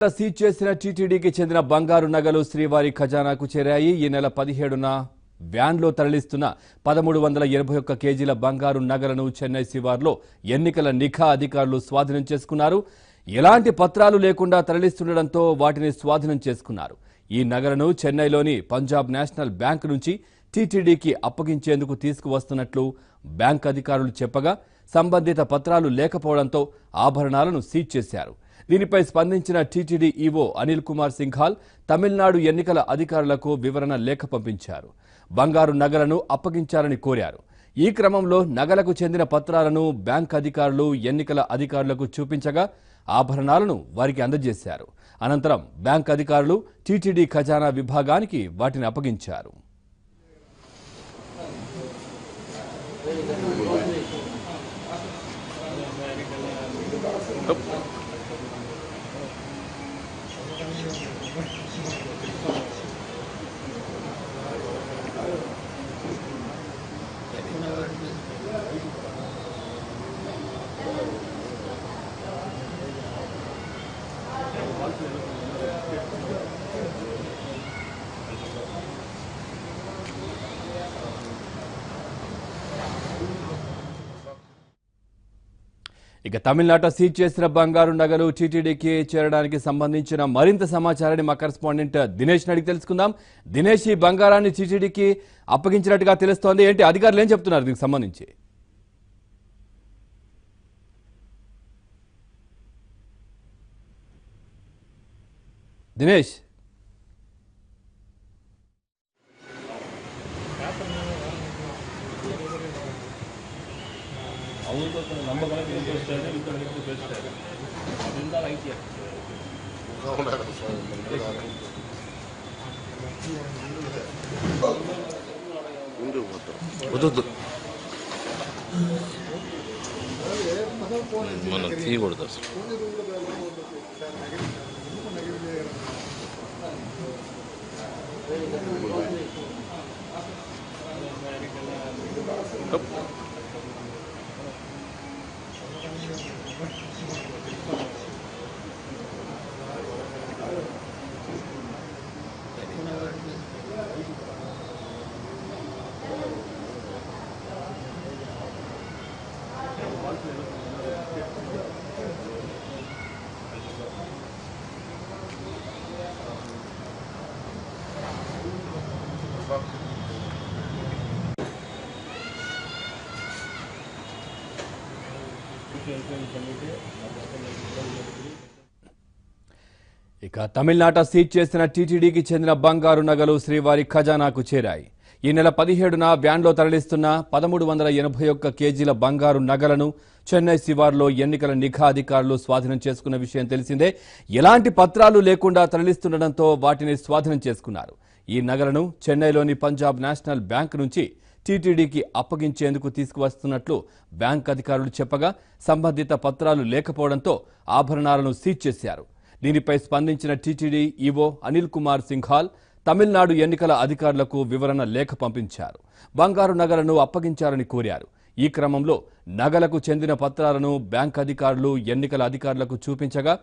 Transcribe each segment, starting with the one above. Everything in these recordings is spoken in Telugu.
సీజ్ చేసిన టీటీడీకి చెందిన బంగారు నగలు శ్రీవారి ఖజానాకు చేరాయి. ఈ నెల 17న వ్యాన్లో తరలిస్తున్న 1381 కేజీల బంగారు నగలను చెన్నై శివార్లో ఎన్నికల నిఘా అధికారులు స్వాధీనం చేసుకున్నారు. ఎలాంటి పత్రాలు లేకుండా తరలిస్తుండటంతో వాటిని స్వాధీనం చేసుకున్నారు. ఈ నగలను చెన్నైలోని పంజాబ్ నేషనల్ బ్యాంక్ నుంచి టీటీడీకి అప్పగించేందుకు తీసుకువస్తున్నట్లు బ్యాంక్ అధికారులు చెప్పగా సంబంధిత పత్రాలు లేకపోవడంతో ఆభరణాలను సీజ్ చేశారు. దీనిపై స్పందించిన టీటీడీ ఈవో అనిల్ కుమార్ సింఘాల్ తమిళనాడు ఎన్నికల అధికారులకు వివరణ లేఖ పంపించారు. బంగారు నగలను అప్పగించాలని కోరారు. ఈ క్రమంలో నగలకు చెందిన పత్రాలను బ్యాంక్ అధికారులు ఎన్నికల అధికారులకు చూపించగా ఆభరణాలను వారికి అందజేశారు. అనంతరం బ్యాంక్ అధికారులు టీటీడీ ఖజానా విభాగానికి వాటిని అప్పగించారు. ఇక తమిళనాట సీజ్ చేసిన బంగారు నగలు టీటీడీకి చేరడానికి సంబంధించిన మరింత సమాచారాన్ని మా కరెస్పాండెంట్ దినేష్ అడిగి తెలుసుకుందాం. దినేష్, ఈ బంగారాన్ని టీటీడీకి అప్పగించినట్టుగా తెలుస్తోంది. ఏంటి అధికారులు ఏం చెప్తున్నారు దీనికి సంబంధించి? దినేష్, మనం తీయకూడదు అసలు. ఇక తమిళనాట సీజ్ చేసిన టీటీడీకి చెందిన బంగారు నగలు శ్రీవారి ఖజానాకు చేరాయి. ఈ నెల 17న వ్యాన్లో తరలిస్తున్న 1381 కేజీల బంగారు నగలను చెన్నై శివార్లో ఎన్నికల నిఘా అధికారులు స్వాధీనం చేసుకున్న విషయం తెలిసిందే. ఎలాంటి పత్రాలు లేకుండా తరలిస్తుండటంతో వాటిని స్వాధీనం చేసుకున్నారు. ఈ నగలను చెన్నైలోని పంజాబ్ నేషనల్ బ్యాంక్ నుంచి టీటీడీకి అప్పగించేందుకు తీసుకువస్తున్నట్లు బ్యాంక్ అధికారులు చెప్పగా సంబంధిత పత్రాలు లేకపోవడంతో ఆభరణాలను సీజ్ చేశారు. దీనిపై స్పందించిన టీటీడీ ఈవో అనిల్ కుమార్ సింఘాల్ తమిళనాడు ఎన్నికల అధికారులకు వివరణ లేఖ పంపించారు. బంగారు నగలను అప్పగించాలని కోరారు. ఈ క్రమంలో నగలకు చెందిన పత్రాలను బ్యాంక్ అధికారులు ఎన్నికల అధికారులకు చూపించగా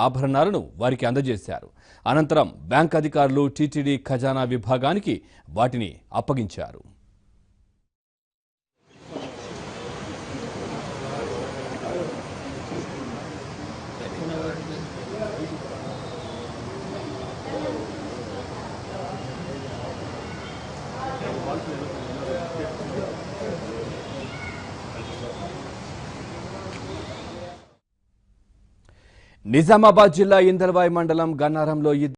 ఆభరణాలను వారికి అందజేశారు. అనంతరం బ్యాంక్ అధికారులు టీటీడీ ఖజానా విభాగానికి వాటిని అప్పగించారు. నిజామాబాద్ జిల్లా ఇందల్వాయి మండలం గన్నారంలో